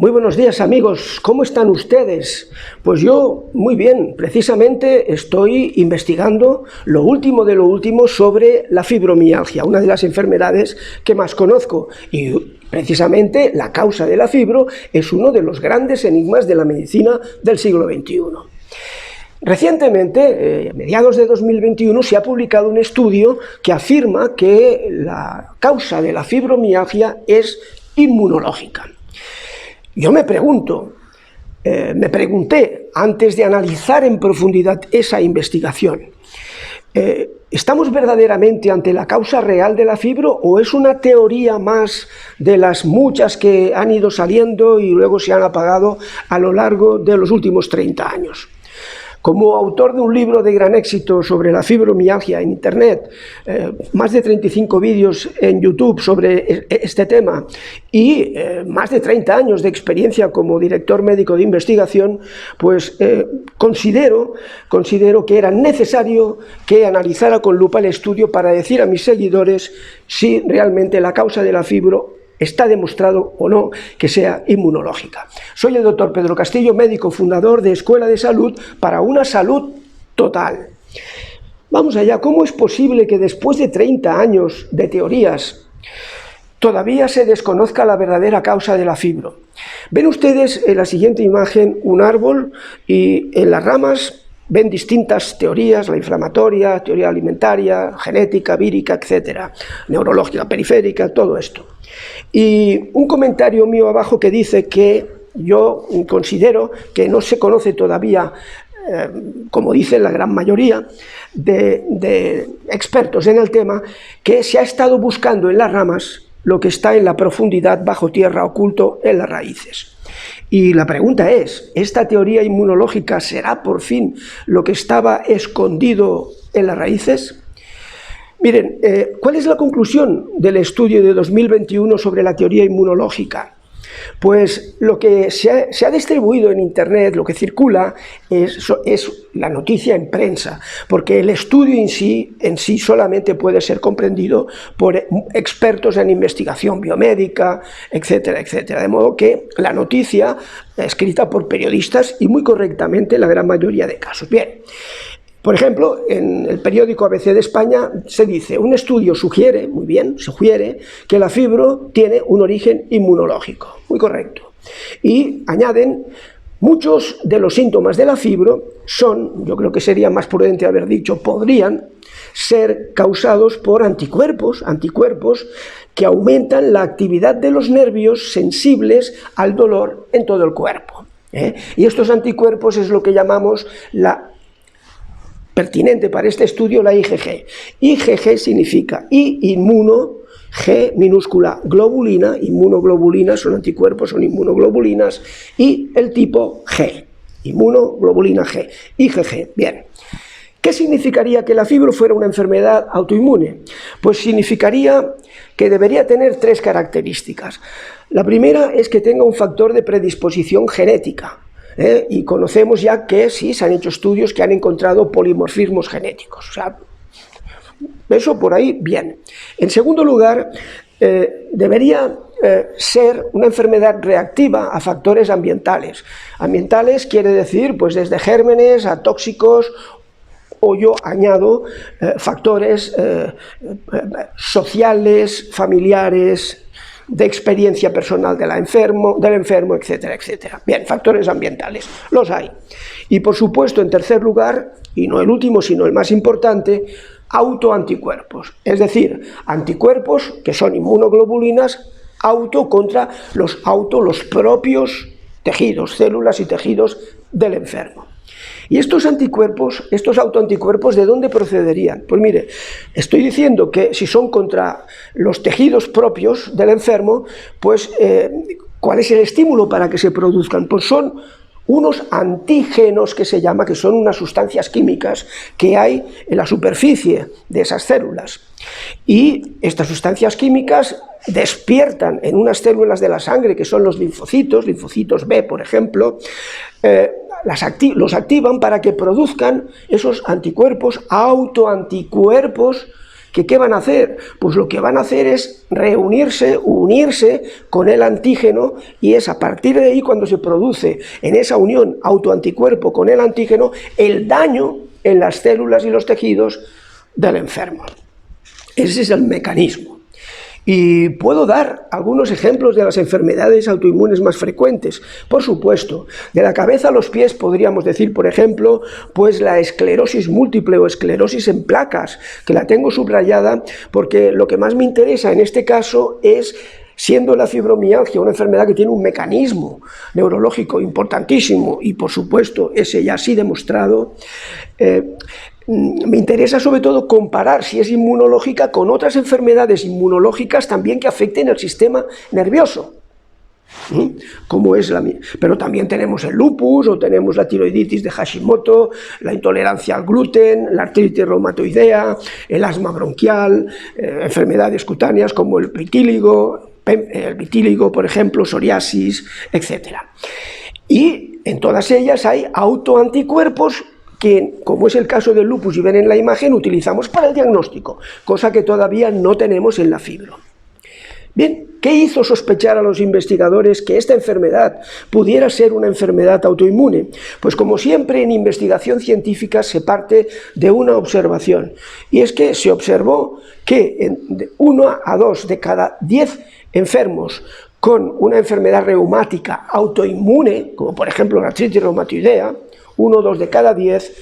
Muy buenos días, amigos, ¿cómo están ustedes? Pues yo muy bien, precisamente estoy investigando lo último de lo último sobre la fibromialgia, una de las enfermedades que más conozco, y precisamente la causa de la fibro es uno de los grandes enigmas de la medicina del siglo XXI. Recientemente, a mediados de 2021, se ha publicado un estudio que afirma que la causa de la fibromialgia es inmunológica. Yo me pregunté antes de analizar en profundidad esa investigación, ¿estamos verdaderamente ante la causa real de la fibro o es una teoría más de las muchas que han ido saliendo y luego se han apagado a lo largo de los últimos 30 años? Como autor de un libro de gran éxito sobre la fibromialgia en Internet, más de 35 vídeos en YouTube sobre este tema y más de 30 años de experiencia como director médico de investigación, pues considero que era necesario que analizara con lupa el estudio para decir a mis seguidores si realmente la causa de la fibro está demostrado o no que sea inmunológica. Soy el doctor Pedro Castillo, médico fundador de Escuela de Salud para una salud total. Vamos allá, ¿cómo es posible que después de 30 años de teorías todavía se desconozca la verdadera causa de la fibro? Ven ustedes en la siguiente imagen un árbol y en las ramas ven distintas teorías, la inflamatoria, teoría alimentaria, genética, vírica, etcétera, neurológica, periférica, todo esto. Y un comentario mío abajo que dice que yo considero que no se conoce todavía, como dicen la gran mayoría de expertos en el tema, que se ha estado buscando en las ramas lo que está en la profundidad bajo tierra oculto en las raíces. Y la pregunta es, ¿esta teoría inmunológica será por fin lo que estaba escondido en las raíces? Miren, ¿cuál es la conclusión del estudio de 2021 sobre la teoría inmunológica? Pues lo que se ha distribuido en Internet, lo que circula, es la noticia en prensa, porque el estudio en sí solamente puede ser comprendido por expertos en investigación biomédica, etcétera, etcétera. De modo que la noticia, escrita por periodistas y muy correctamente en la gran mayoría de casos. Bien. Por ejemplo, en el periódico ABC de España se dice, un estudio sugiere, muy bien, sugiere que la fibro tiene un origen inmunológico, muy correcto. Y añaden, muchos de los síntomas de la fibro son, yo creo que sería más prudente haber dicho, podrían ser causados por anticuerpos que aumentan la actividad de los nervios sensibles al dolor en todo el cuerpo. Y estos anticuerpos es lo que llamamos pertinente para este estudio, la IgG. IgG significa inmuno, G minúscula globulina, inmunoglobulinas son anticuerpos, son inmunoglobulinas, y el tipo G, inmunoglobulina G, IgG. Bien. ¿Qué significaría que la fibro fuera una enfermedad autoinmune? Pues significaría que debería tener tres características. La primera es que tenga un factor de predisposición genética. Y conocemos ya que sí, se han hecho estudios que han encontrado polimorfismos genéticos. O sea, eso por ahí, bien. En segundo lugar, debería ser una enfermedad reactiva a factores ambientales. Ambientales quiere decir, pues desde gérmenes a tóxicos, o yo añado factores sociales, familiares, de experiencia personal del enfermo, etcétera, etcétera. Bien, factores ambientales, los hay. Y por supuesto, en tercer lugar, y no el último, sino el más importante, autoanticuerpos. Es decir, anticuerpos que son inmunoglobulinas, contra los propios tejidos, células y tejidos del enfermo. ¿Y estos anticuerpos, estos autoanticuerpos, de dónde procederían? Pues mire, estoy diciendo que si son contra los tejidos propios del enfermo, pues ¿cuál es el estímulo para que se produzcan? Pues son unos antígenos que se llama, que son unas sustancias químicas que hay en la superficie de esas células. Y estas sustancias químicas despiertan en unas células de la sangre, que son los linfocitos B, por ejemplo, los activan para que produzcan esos anticuerpos, autoanticuerpos, ¿Que qué van a hacer? Pues lo que van a hacer es reunirse, unirse con el antígeno, y es a partir de ahí cuando se produce en esa unión autoanticuerpo con el antígeno el daño en las células y los tejidos del enfermo. Ese es el mecanismo. Y puedo dar algunos ejemplos de las enfermedades autoinmunes más frecuentes. Por supuesto, de la cabeza a los pies podríamos decir, por ejemplo, pues la esclerosis múltiple o esclerosis en placas, que la tengo subrayada porque lo que más me interesa en este caso es, siendo la fibromialgia una enfermedad que tiene un mecanismo neurológico importantísimo y, por supuesto, ese ya sí demostrado, me interesa sobre todo comparar si es inmunológica con otras enfermedades inmunológicas también que afecten el sistema nervioso, como es la mía. Pero también tenemos el lupus, o tenemos la tiroiditis de Hashimoto, la intolerancia al gluten, la artritis reumatoidea, el asma bronquial, enfermedades cutáneas como el vitíligo, por ejemplo, psoriasis, etc. Y en todas ellas hay autoanticuerpos que, como es el caso del lupus y ven en la imagen, utilizamos para el diagnóstico, cosa que todavía no tenemos en la fibro. Bien, ¿qué hizo sospechar a los investigadores que esta enfermedad pudiera ser una enfermedad autoinmune? Pues como siempre en investigación científica se parte de una observación, y es que se observó que de 1 a 2 de cada 10 enfermos con una enfermedad reumática autoinmune, como por ejemplo la artritis reumatoidea, 1 o 2 de cada 10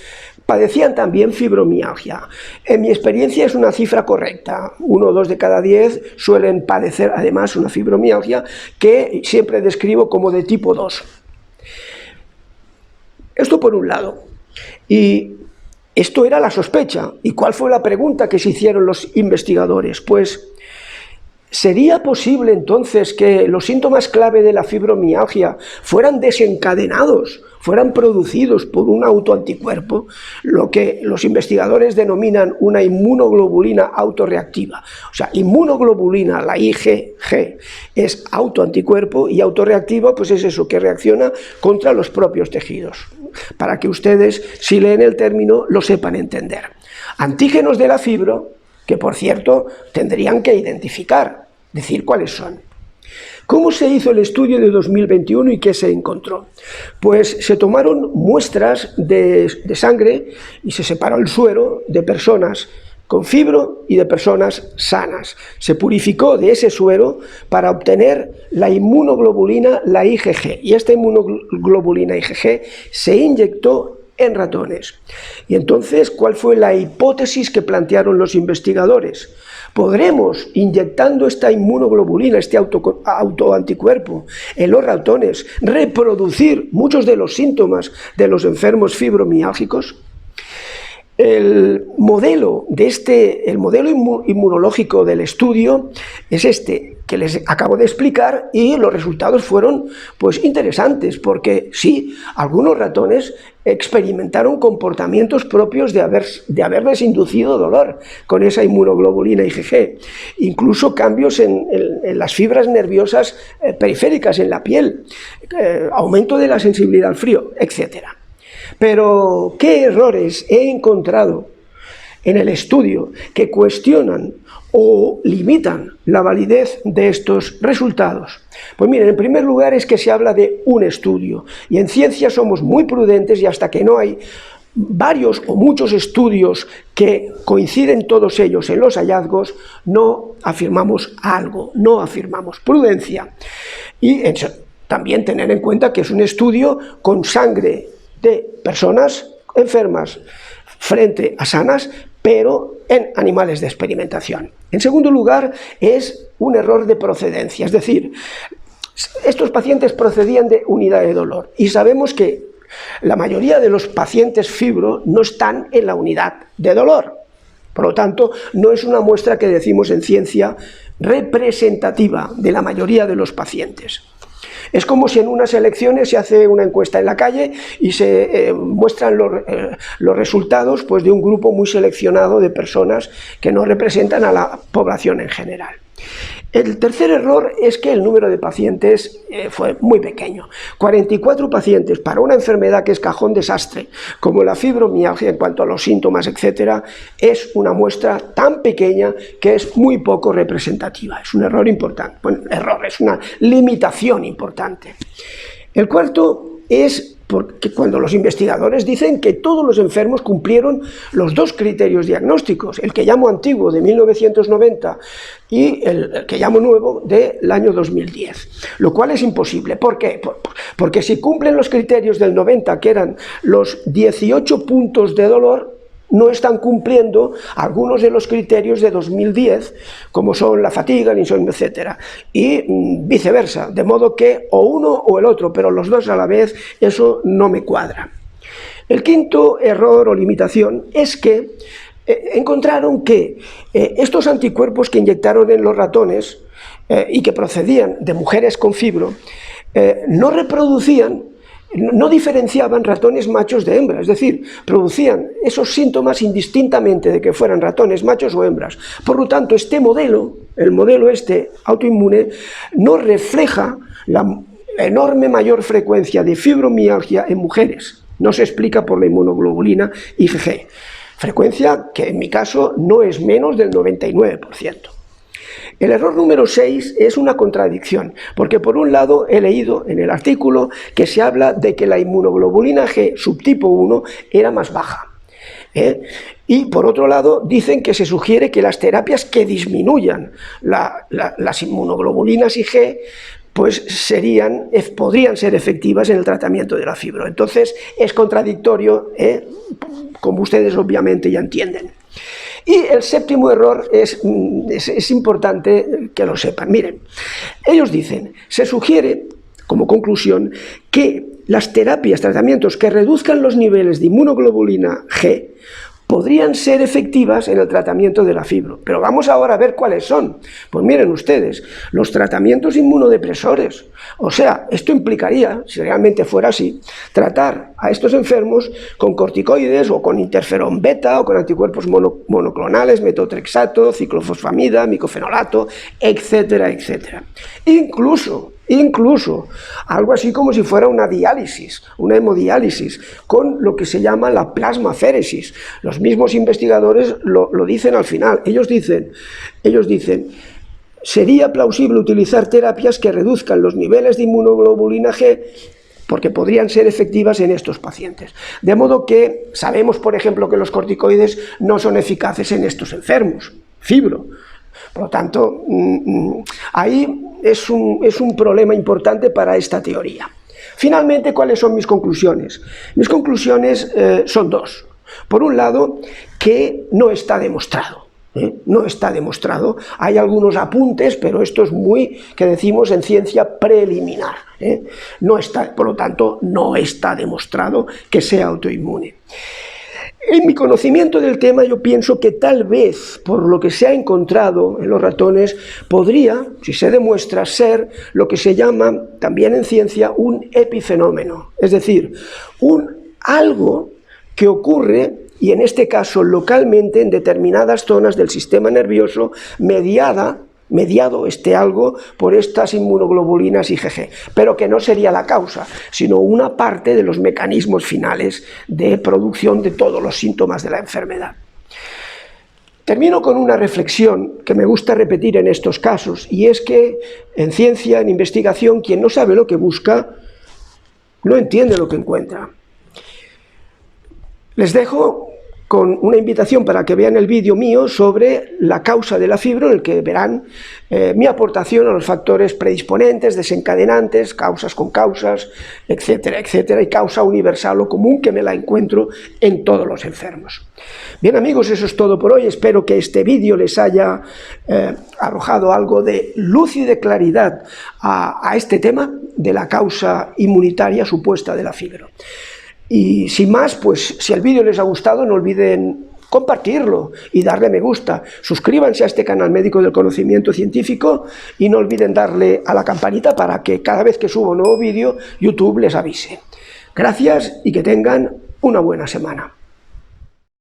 padecían también fibromialgia. En mi experiencia es una cifra correcta. 1 o 2 de cada 10 suelen padecer además una fibromialgia que siempre describo como de tipo 2. Esto por un lado. Y esto era la sospecha. ¿Y cuál fue la pregunta que se hicieron los investigadores? Pues, ¿sería posible entonces que los síntomas clave de la fibromialgia fueran desencadenados, fueran producidos por un autoanticuerpo, lo que los investigadores denominan una inmunoglobulina autorreactiva? O sea, inmunoglobulina, la IgG, es autoanticuerpo, y autorreactiva pues es eso, que reacciona contra los propios tejidos. Para que ustedes, si leen el término, lo sepan entender. Antígenos de la fibro, que por cierto tendrían que identificar, decir cuáles son. ¿Cómo se hizo el estudio de 2021 y qué se encontró? Pues se tomaron muestras de sangre y se separó el suero de personas con fibro y de personas sanas. Se purificó de ese suero para obtener la inmunoglobulina, la IgG, y esta inmunoglobulina IgG se inyectó en ratones. Y entonces, ¿cuál fue la hipótesis que plantearon los investigadores? ¿Podremos, inyectando esta inmunoglobulina, este autoanticuerpo en los ratones, reproducir muchos de los síntomas de los enfermos fibromiálgicos? El modelo inmunológico del estudio es este que les acabo de explicar, y los resultados fueron pues interesantes, porque sí, algunos ratones experimentaron comportamientos propios de haberles inducido dolor con esa inmunoglobulina IgG, incluso cambios en las fibras nerviosas periféricas en la piel, aumento de la sensibilidad al frío, etc. Pero, ¿qué errores he encontrado en el estudio que cuestionan o limitan la validez de estos resultados? Pues miren, en primer lugar es que se habla de un estudio, y en ciencia somos muy prudentes, y hasta que no hay varios o muchos estudios que coinciden todos ellos en los hallazgos, no afirmamos algo, no afirmamos. Prudencia. Y también tener en cuenta que es un estudio con sangre de personas enfermas frente a sanas, pero en animales de experimentación. En segundo lugar, es un error de procedencia, es decir, estos pacientes procedían de unidad de dolor, y sabemos que la mayoría de los pacientes fibro no están en la unidad de dolor. Por lo tanto, no es una muestra que decimos en ciencia representativa de la mayoría de los pacientes. Es como si en unas elecciones se hace una encuesta en la calle y se muestran los resultados pues, de un grupo muy seleccionado de personas que no representan a la población en general. El tercer error es que el número de pacientes fue muy pequeño. 44 pacientes para una enfermedad que es cajón desastre, como la fibromialgia en cuanto a los síntomas, etcétera, es una muestra tan pequeña que es muy poco representativa. Es un error importante. Bueno, error, es una limitación importante. El cuarto es porque cuando los investigadores dicen que todos los enfermos cumplieron los dos criterios diagnósticos, el que llamo antiguo de 1990 y el que llamo nuevo del año 2010, lo cual es imposible. ¿Por qué? Porque si cumplen los criterios del 90, que eran los 18 puntos de dolor, no están cumpliendo algunos de los criterios de 2010, como son la fatiga, el insomnio, etc. Y viceversa, de modo que o uno o el otro, pero los dos a la vez, eso no me cuadra. El quinto error o limitación es que encontraron que estos anticuerpos que inyectaron en los ratones y que procedían de mujeres con fibro, no reproducían, no diferenciaban ratones machos de hembras, es decir, producían esos síntomas indistintamente de que fueran ratones machos o hembras. Por lo tanto, este modelo, el modelo autoinmune, no refleja la enorme mayor frecuencia de fibromialgia en mujeres. No se explica por la inmunoglobulina IgG, frecuencia que en mi caso no es menos del 99%. El error número 6 es una contradicción, porque por un lado he leído en el artículo que se habla de que la inmunoglobulina G subtipo 1 era más baja. Y por otro lado dicen que se sugiere que las terapias que disminuyan las inmunoglobulinas IG pues podrían ser efectivas en el tratamiento de la fibro. Entonces es contradictorio, como ustedes obviamente ya entienden. Y el séptimo error es importante que lo sepan. Miren, ellos dicen, se sugiere como conclusión que las tratamientos que reduzcan los niveles de inmunoglobulina G podrían ser efectivas en el tratamiento de la fibro. Pero vamos ahora a ver cuáles son. Pues miren ustedes, los tratamientos inmunodepresores. O sea, esto implicaría, si realmente fuera así, tratar a estos enfermos con corticoides o con interferón beta o con anticuerpos monoclonales, metotrexato, ciclofosfamida, micofenolato, etcétera, etcétera. Incluso algo así como si fuera una diálisis, una hemodiálisis, con lo que se llama la plasmaféresis. Los mismos investigadores lo dicen al final. Ellos dicen, sería plausible utilizar terapias que reduzcan los niveles de inmunoglobulina G porque podrían ser efectivas en estos pacientes. De modo que sabemos, por ejemplo, que los corticoides no son eficaces en estos enfermos, fibro. Por lo tanto, ahí es un problema importante para esta teoría. Finalmente, ¿cuáles son mis conclusiones? Mis conclusiones son dos. Por un lado, que no está demostrado. No está demostrado. Hay algunos apuntes, pero esto es muy, que decimos en ciencia, preliminar. No está, por lo tanto, no está demostrado que sea autoinmune. En mi conocimiento del tema yo pienso que tal vez, por lo que se ha encontrado en los ratones, podría, si se demuestra, ser lo que se llama también en ciencia un epifenómeno, es decir, algo que ocurre, y en este caso localmente en determinadas zonas del sistema nervioso, mediado algo por estas inmunoglobulinas IgG, pero que no sería la causa, sino una parte de los mecanismos finales de producción de todos los síntomas de la enfermedad. Termino con una reflexión que me gusta repetir en estos casos, y es que en ciencia, en investigación, quien no sabe lo que busca, no entiende lo que encuentra. Les dejo con una invitación para que vean el vídeo mío sobre la causa de la fibro, en el que verán mi aportación a los factores predisponentes, desencadenantes, causas con causas, etcétera, etcétera, y causa universal o común, que me la encuentro en todos los enfermos. Bien, amigos, eso es todo por hoy. Espero que este vídeo les haya arrojado algo de luz y de claridad a este tema de la causa inmunitaria supuesta de la fibro. Y sin más, pues si el vídeo les ha gustado, no olviden compartirlo y darle me gusta. Suscríbanse a este canal Médico del Conocimiento Científico y no olviden darle a la campanita para que cada vez que subo un nuevo vídeo, YouTube les avise. Gracias y que tengan una buena semana.